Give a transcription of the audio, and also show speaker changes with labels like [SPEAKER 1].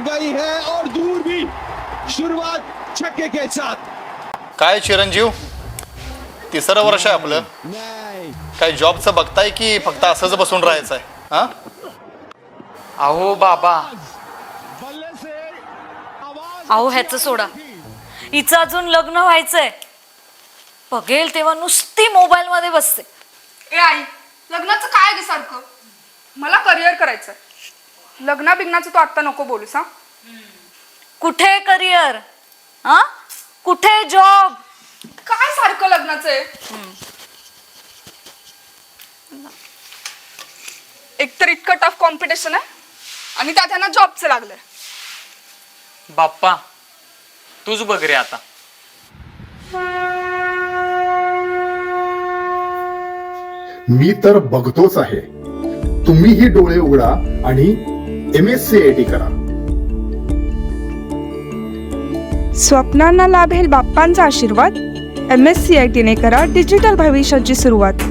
[SPEAKER 1] गई है और दूर भी। शुरुआत छक्के के साथ।
[SPEAKER 2] काय चिरंजीव, तिसरं वर्ष आहे आपलं. काय जॉबचं बघताय की फक्त असंच बसून राहायचं आहे? हा,
[SPEAKER 3] अहो बाबा,
[SPEAKER 4] अहो ह्याचं सोडा, हिचं अजून लग्न व्हायचंय. बघेल तेव्हा नुसती मोबाईल मध्ये बसते.
[SPEAKER 5] ए आई, लग्नाचं काय ग सारखं? मला करिअर करायचंय. लग्ना बिग्नाचं तू आत्ता नको बोलूस हा.
[SPEAKER 4] कुठे करिअर? हा, कुठे जॉब?
[SPEAKER 5] काय सारखं लग्नाचं आहे? एकतर इतकं टफ कॉम्पिटिशन आहे आणि त्यात त्यांना जॉबचं लागलंय.
[SPEAKER 3] बाप्पा तूच बघ रे आता.
[SPEAKER 6] मी तर बघतोच आहे. तुम्हीही डोळे उघडा आणि MSCIT करा.
[SPEAKER 5] स्वप्नांना लाभेल बाप्पांचा आशीर्वाद. MSCIT ने करा डिजिटल भविष्याची सुरुवात.